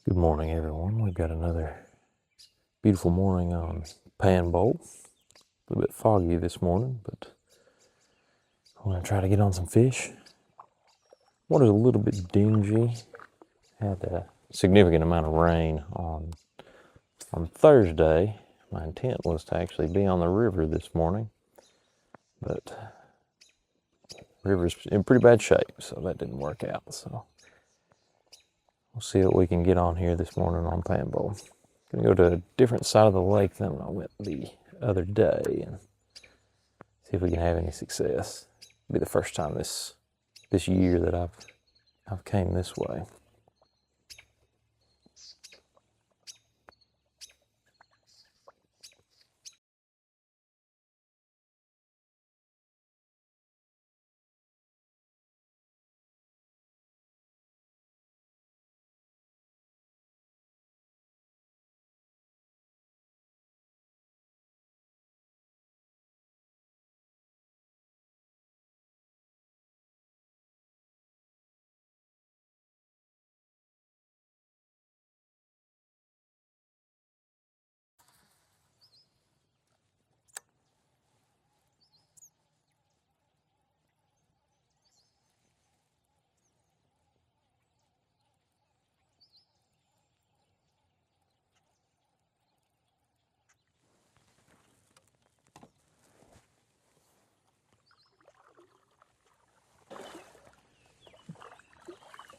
Good morning, everyone. We've got another beautiful morning on Panbowl. A little bit foggy this morning, but I'm going to try to get on some fish. Water's a little bit dingy. Had a significant amount of rain on Thursday. My intent was to actually be on the river this morning, but the river's in pretty bad shape, so that didn't work out. So we'll see what we can get on here this morning on Panbowl. Gonna go to a different side of the lake than I went the other day and see if we can have any success. It'll be the first time this year that I've came this way.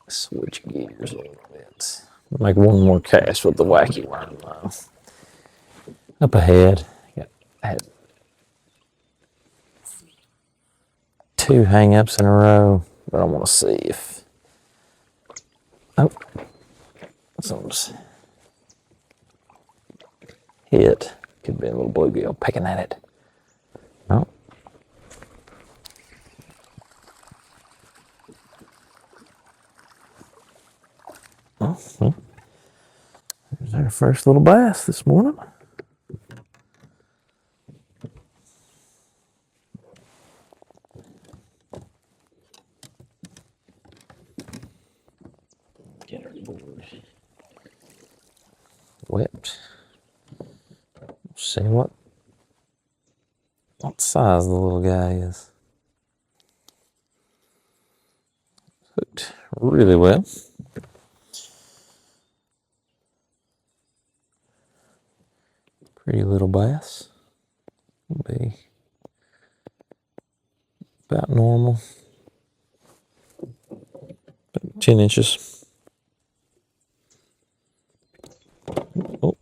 Switch gears a little bit. Make one more cast with the wacky line though. Up ahead, I had 2 hang-ups in a row, but I want to see if something's hit. Could be a little bluegill pecking at it. No. Well, there's our first little bass this morning. Get her board. Whipped. See what size the little guy is. Hooked really well. Pretty little bass. Will be about normal. About 10 inches. Oh.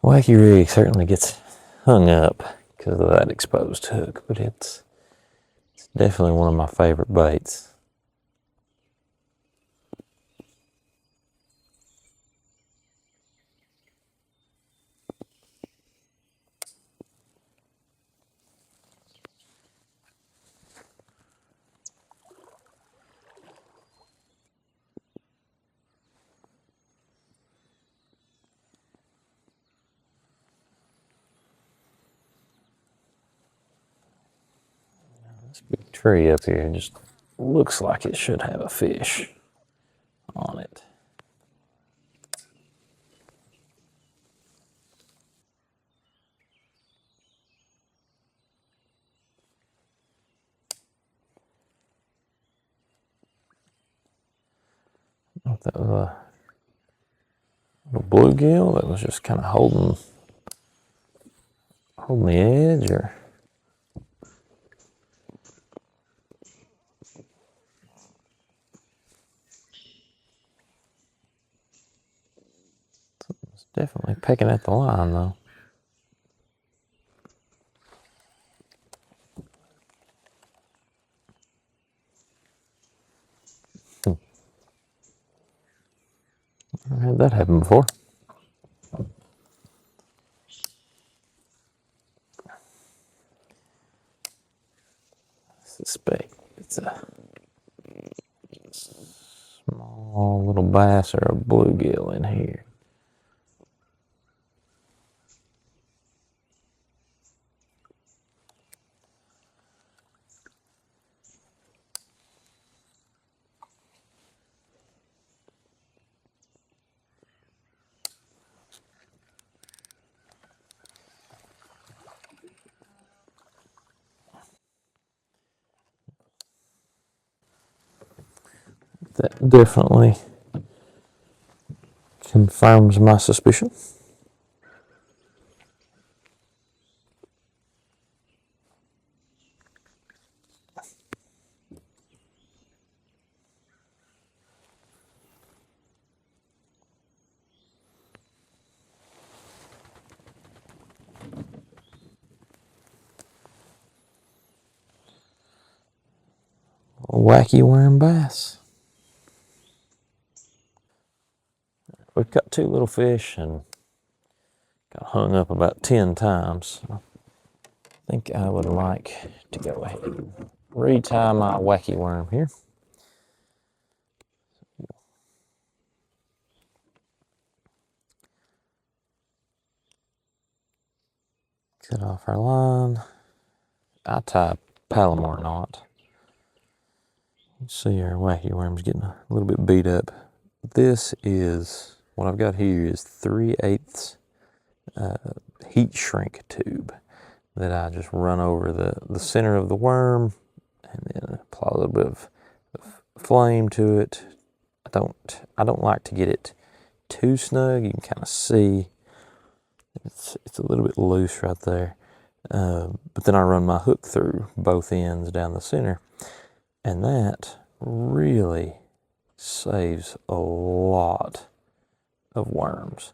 Wacky rig certainly gets hung up because of that exposed hook, but it's definitely one of my favorite baits. This big tree up here just looks like it should have a fish on it. I don't know if that was a bluegill that was just kind of holding the edge, or it's definitely pecking at the line though. I've had that happen before. suspect it's a small little bass or a bluegill in here. That definitely confirms my suspicion. A wacky worm bass. We've got 2 little fish and got hung up about 10 times. I think I would like to go ahead and retie my wacky worm here. Cut off our line. I tie a Palomar knot. You see our wacky worm's getting a little bit beat up. This is, what I've got here is 3/8 heat shrink tube that I just run over the center of the worm and then apply a little bit of flame to it. I don't like to get it too snug. You can kind of see it's a little bit loose right there. But then I run my hook through both ends down the center, and that really saves a lot of worms.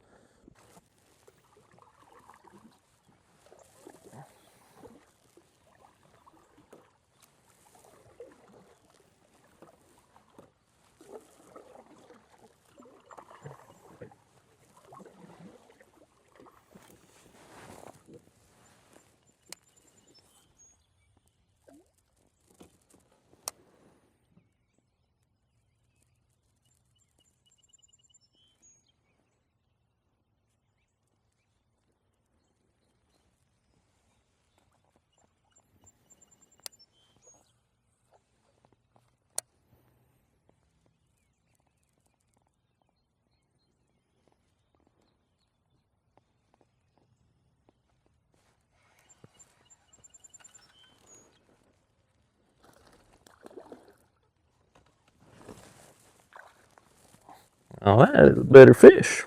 Oh, that is a better fish.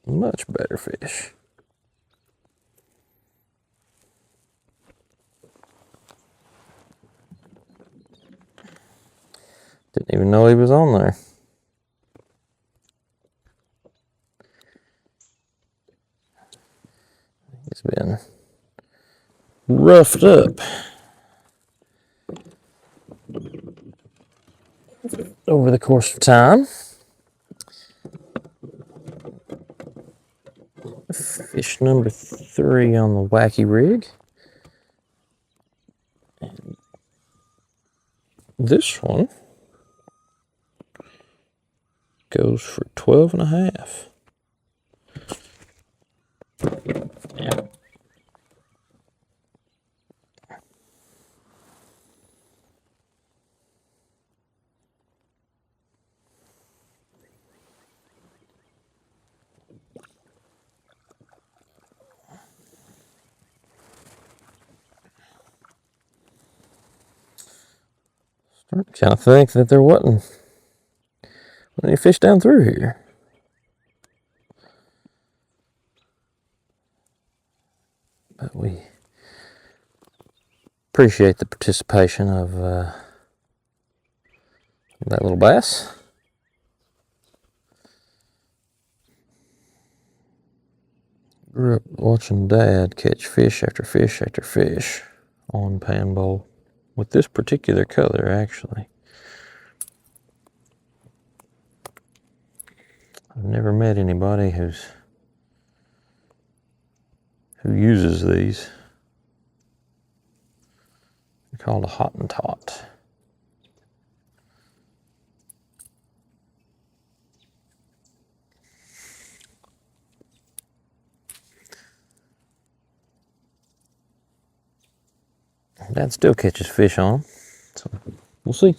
Much better fish. Didn't even know he was on there. He's been roughed up over the course of time. Fish number 3 on the wacky rig. And this one goes for 12.5. Yeah. Starting to kind of think that there wasn't any fish down through here. But we appreciate the participation of that little bass. Grew up watching Dad catch fish after fish after fish on Panbowl with this particular color, actually. I've never met anybody who uses these. They're called a Hottentot. Dad still catches fish on them, so we'll see.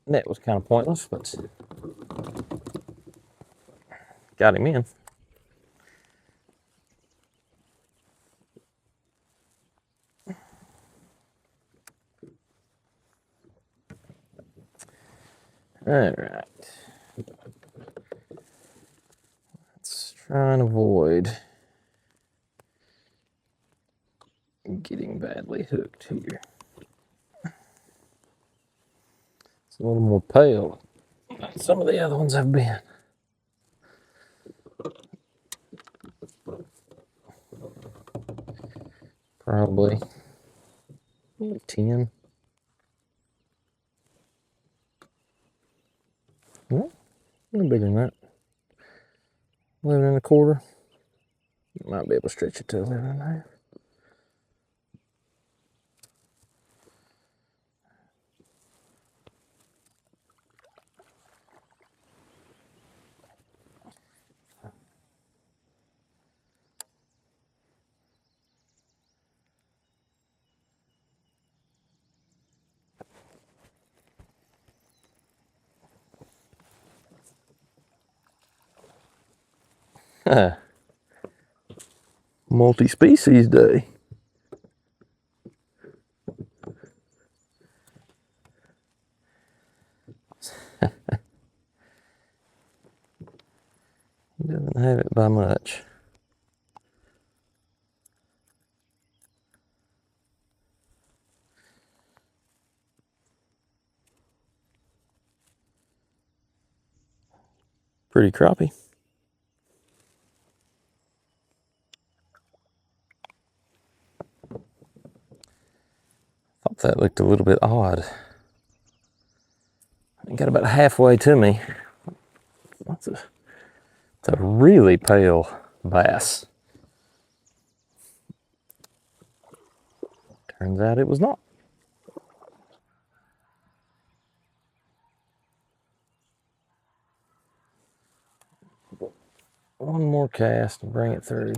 Net was kind of pointless, but got him in. All right. Let's try and avoid getting badly hooked here. It's a little more pale than some of the other ones have been. Probably 10. No, a little bigger than that. 11 1/4. Might be able to stretch it to 11 1/2. Multi-species day. He doesn't have it by much. Pretty crappie. Thought that looked a little bit odd. It got about halfway to me. It's a really pale bass. Turns out it was not. One more cast and bring it through.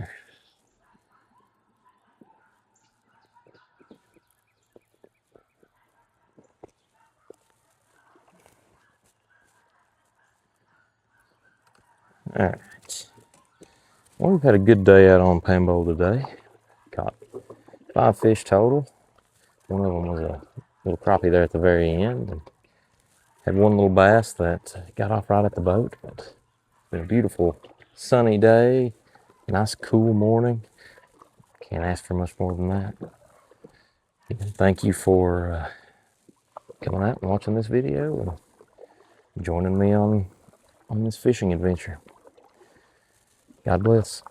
All right. Well, we've had a good day out on Panbowl today. Caught 5 fish total. One of them was a little crappie there at the very end. And had one little bass that got off right at the boat. But it's been a beautiful sunny day. Nice cool morning. Can't ask for much more than that. And thank you for coming out and watching this video and joining me on this fishing adventure. God bless.